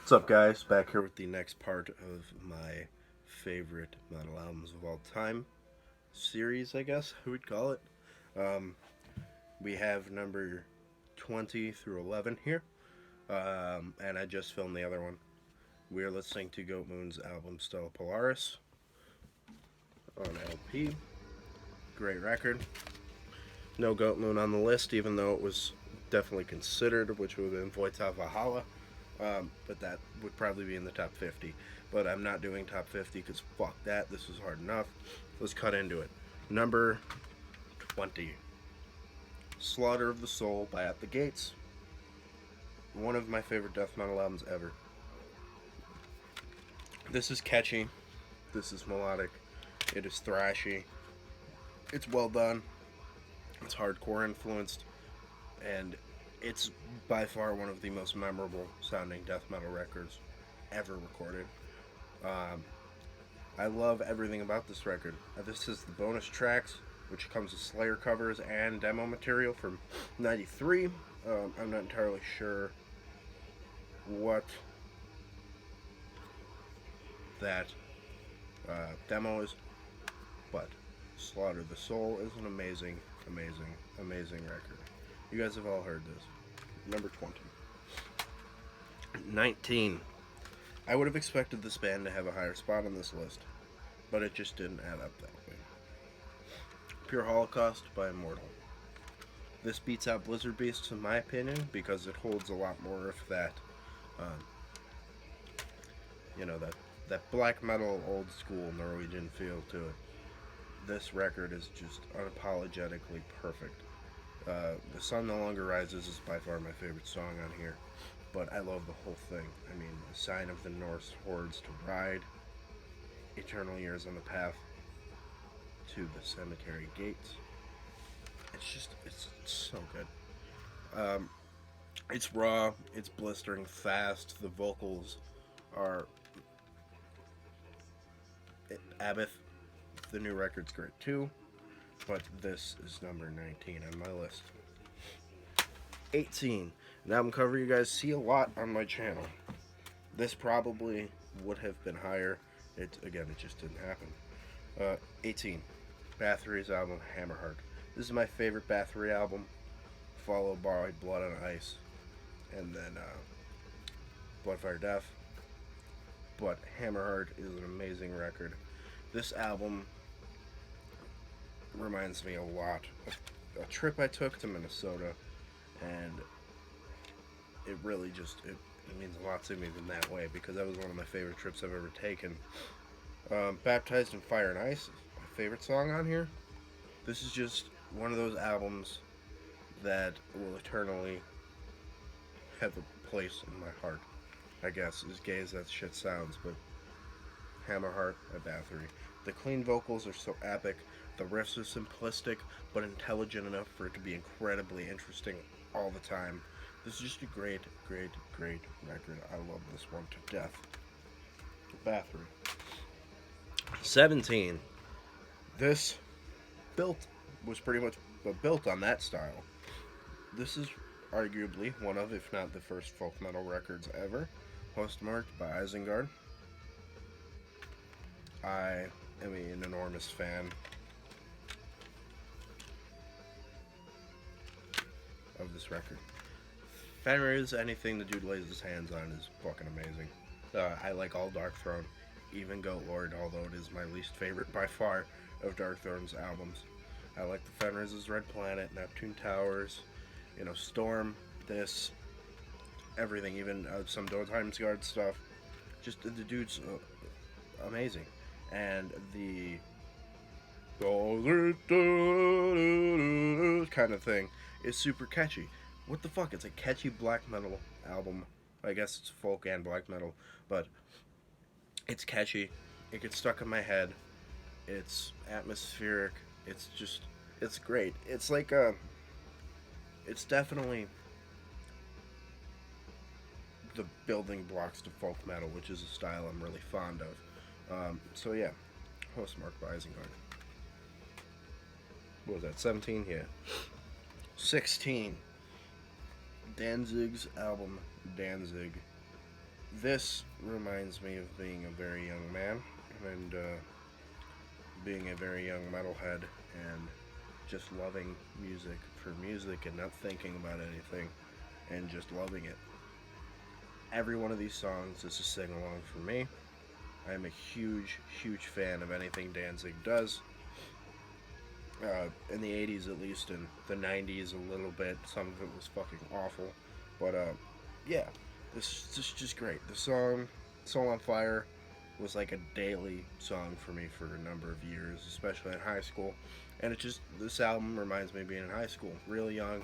What's up, guys? Back here with the next part of my favorite metal albums of all time series, I guess we would call it. Um, we have number 20 through 11 here, and I just filmed the other one. We are listening to Goat Moon's album Stella Polaris on LP. Great record. No Goat Moon on the list, even though it was definitely considered, which would have been Voita Valhalla. But that would probably be in the top 50. But I'm not doing top 50 because fuck that. This is hard enough. Let's cut into it. Number 20, Slaughter of the Soul by At the Gates. One of my favorite death metal albums ever. This is catchy. This is melodic. It is thrashy. It's well done. It's hardcore influenced. And it's by far one of the most memorable sounding death metal records ever recorded. Um, I love everything about this record. This is the bonus tracks, which comes with Slayer covers and demo material from '93. I'm not entirely sure what that demo is, but Slaughter the Soul is an amazing, amazing, amazing record. You guys have all heard this. Number 20. 19. I would have expected this band to have a higher spot on this list, but it just didn't add up that way. Pure Holocaust by Immortal. This beats out Blizzard Beasts in my opinion because it holds a lot more of that, um, that black metal old school Norwegian feel to it. This record is just unapologetically perfect. The Sun No Longer Rises is by far my favorite song on here, but I love the whole thing. I mean, A Sign of the Norse Hordes to Ride, Eternal Years on the Path to the Cemetery Gates. It's so good. It's raw, it's blistering fast, the vocals are Abbott. The new record's great too, but this is number 19 on my list. 18. An album cover you guys see a lot on my channel. This probably would have been higher. It just didn't happen. 18. Bathory's album Hammerheart. This is my favorite Bathory album, followed by Blood on Ice, and then Bloodfire Death. But Hammerheart is an amazing record. This album reminds me a lot of a trip I took to Minnesota, and it really it means a lot to me in that way because that was one of my favorite trips I've ever taken. Baptized in Fire and Ice, my favorite song on here. This is just one of those albums that will eternally have a place in my heart, I guess, as gay as that shit sounds, but Hammerheart by Bathory. The clean vocals are so epic. The riffs are simplistic, but intelligent enough for it to be incredibly interesting all the time. This is just a great, great, great record. I love this one to death. Bathory. 17. This was pretty much built on that style. This is arguably one of, if not the first folk metal records ever, postmarked by Isengard. I am an enormous fan of this record. Fenris, anything the dude lays his hands on is fucking amazing. I like all Dark Throne, even Goat Lord, although it is my least favorite by far of Dark Throne's albums. I like the Fenris's Red Planet, Neptune Towers, Storm, this, everything, even some Isengard stuff. Just the dude's amazing. And the kind of thing is super catchy. What the fuck? It's a catchy black metal album. I guess it's folk and black metal, but it's catchy. It gets stuck in my head. It's atmospheric. It's great. It's like it's definitely the building blocks to folk metal, which is a style I'm really fond of. So yeah, postmarked by Isengard. What was that? 17? Yeah. 16. Danzig's album Danzig. This reminds me of being a very young man and being a very young metalhead and just loving music for music and not thinking about anything and just loving it. Every one of these songs is a sing along for me. I'm a huge, huge fan of anything Danzig does. In the 80s at least, in the 90s a little bit. Some of it was fucking awful. But yeah, this is just great. The song Soul on Fire was like a daily song for me for a number of years, especially in high school. And this album reminds me of being in high school, really young,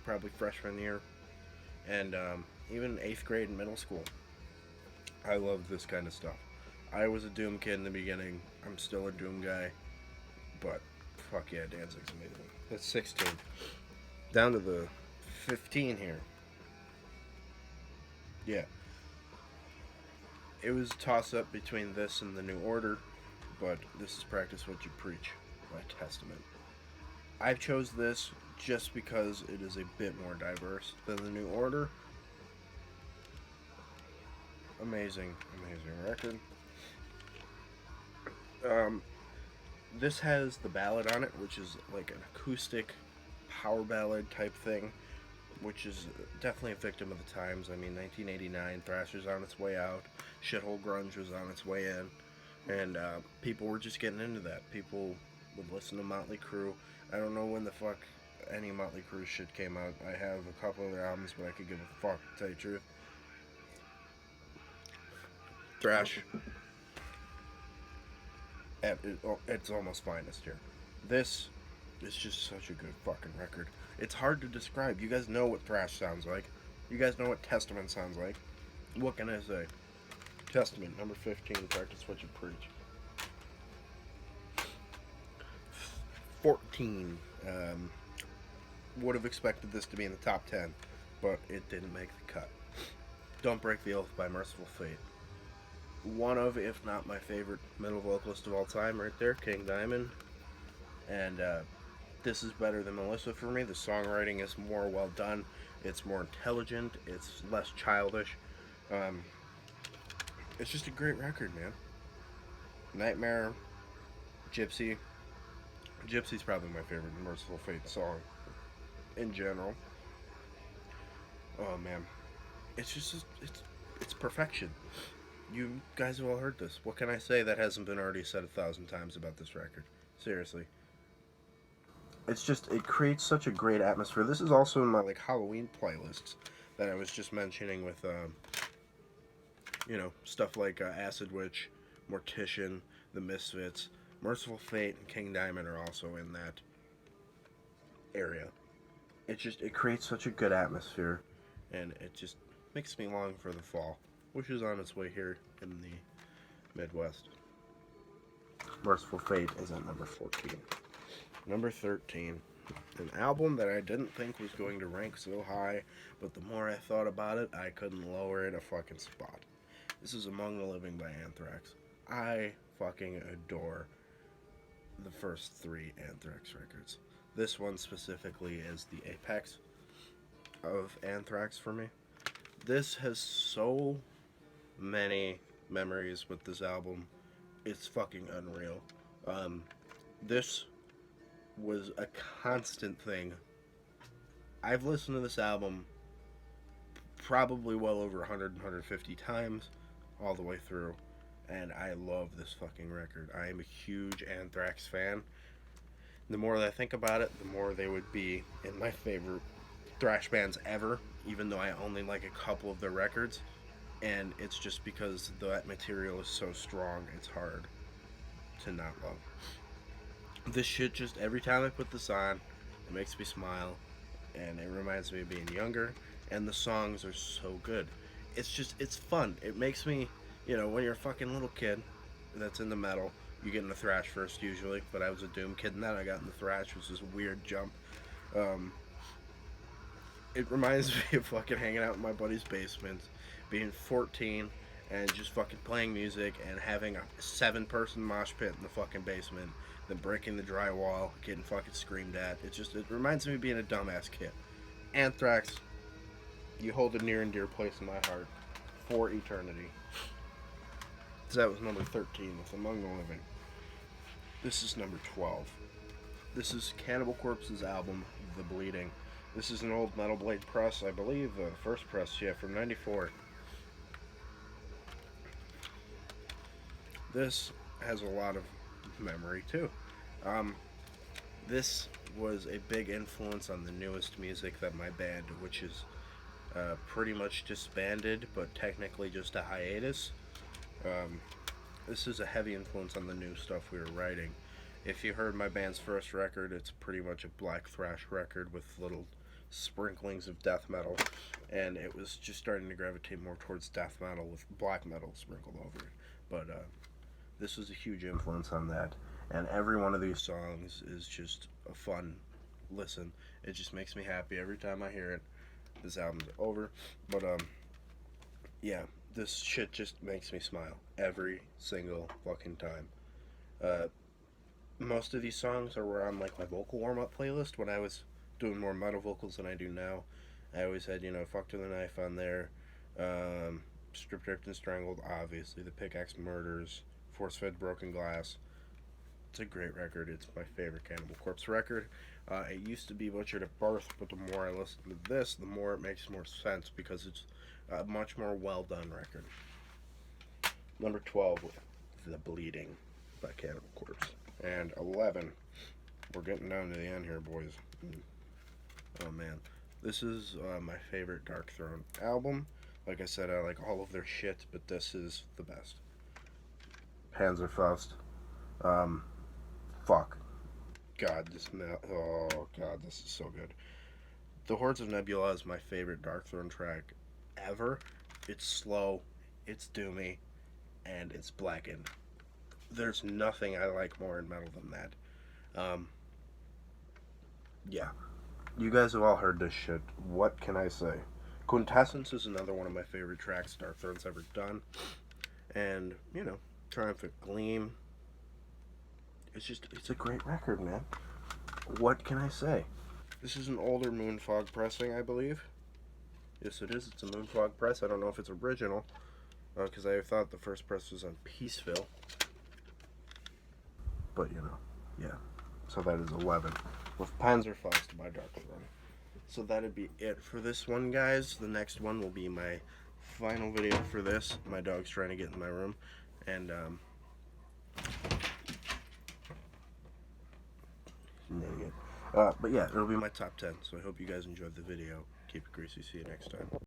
probably freshman year, and even 8th grade and middle school. I love this kind of stuff. I was a Doom kid in the beginning. I'm still a Doom guy, but fuck yeah, Danzig's amazing. That's 16. Down to the 15 here. Yeah. It was a toss up between this and the New Order, but this is Practice What You Preach by Testament. I chose this just because it is a bit more diverse than the New Order. Amazing, amazing record. This has the ballad on it, which is like an acoustic power ballad type thing, which is definitely a victim of the times. I mean, 1989, Thrasher's on its way out, shithole grunge was on its way in, and people were just getting into that. People would listen to Motley Crue. I don't know when the fuck any Motley Crue shit came out. I have a couple of their albums, but I could give a fuck, to tell you the truth. Thrash at its almost finest here. This is just such a good fucking record. It's hard to describe. You guys know what thrash sounds like. You guys know what Testament sounds like. What can I say? Testament, number 15, Practice What You Preach. 14. Would have expected this to be in the top 10, but it didn't make the cut. Don't Break the Oath by Mercyful Fate. One of, if not my favorite metal vocalist of all time, right there, King Diamond. And this is better than Melissa for me. The songwriting is more well done. It's more intelligent. It's less childish. It's just a great record, man. Nightmare, Gypsy. Gypsy's probably my favorite Merciful Fate song in general. Oh man, it's just it's perfection. You guys have all heard this. What can I say that hasn't been already said 1,000 times about this record? Seriously. It creates such a great atmosphere. This is also in my like Halloween playlists that I was just mentioning with stuff like Acid Witch, Mortician, The Misfits, Merciful Fate, and King Diamond are also in that area. It creates such a good atmosphere, and it just makes me long for the fall, which is on its way here in the Midwest. Merciful Fate is at number 14. Number 13. An album that I didn't think was going to rank so high, but the more I thought about it, I couldn't lower it a fucking spot. This is Among the Living by Anthrax. I fucking adore the first 3 Anthrax records. This one specifically is the apex of Anthrax for me. This has so many memories with this album. It's fucking unreal. This was a constant thing. I've listened to this album probably well over 100, 150 times all the way through, and I love this fucking record. I am a huge Anthrax fan. The more that I think about it, the more they would be in my favorite thrash bands ever, even though I only like a couple of their records, and it's just because that material is so strong, it's hard to not love. This shit, just every time I put this on, it makes me smile, and it reminds me of being younger, and the songs are so good. It's fun. It makes me, when you're a fucking little kid that's into metal, you get into thrash first usually, but I was a Doom kid, and then I got into thrash, which was a weird jump. It reminds me of fucking hanging out in my buddy's basement, being 14, and just fucking playing music, and having a 7-person mosh pit in the fucking basement, then breaking the drywall, getting fucking screamed at. It reminds me of being a dumbass kid. Anthrax, you hold a near and dear place in my heart. for eternity. So that was number 13 with Among the Living. This is number 12. This is Cannibal Corpse's album, The Bleeding. This is an old Metal Blade press, I believe, the first press, yeah, from '94. This has a lot of memory, too. This was a big influence on the newest music that my band, which is pretty much disbanded, but technically just a hiatus. This is a heavy influence on the new stuff we were writing. If you heard my band's first record, it's pretty much a black thrash record with little sprinklings of death metal, and it was just starting to gravitate more towards death metal with black metal sprinkled over it. But this was a huge influence on that, and every one of these songs is just a fun listen. It just makes me happy every time I hear it. This album's over, but yeah, this shit just makes me smile every single fucking time. Most of these songs were on like my vocal warm-up playlist when I was doing more metal vocals than I do now. I always had, Fuck to the Knife on there, Stripped, Ripped, and Strangled, obviously, The Pickaxe Murders, Force Fed Broken Glass. It's a great record. It's my favorite Cannibal Corpse record. It used to be Butchered at Birth, but the more I listen to this, the more it makes more sense because it's a much more well-done record. Number 12, The Bleeding by Cannibal Corpse. And 11, we're getting down to the end here, boys. Oh, man. This is my favorite Dark Throne album. Like I said, I like all of their shit, but this is the best. Panzerfaust. Fuck. God, this is so good. The Hordes of Nebula is my favorite Dark Throne track ever. It's slow, it's doomy, and it's blackened. There's nothing I like more in metal than that. Yeah. You guys have all heard this shit. What can I say? Quintessence is another one of my favorite tracks Dark Throne's ever done. And, Triumphant Gleam. It's a great record, man. What can I say? This is an older Moonfog pressing, I believe. Yes, it is. It's a Moonfog press. I don't know if it's original, because I thought the first press was on Peaceville. But, yeah. So that is 11. With Panzerfaust by Dark Throne. So that'd be it for this one, guys. The next one will be my final video for this. My dog's trying to get in my room. And, but yeah, it'll be my top 10. So I hope you guys enjoyed the video. Keep it greasy. See you next time.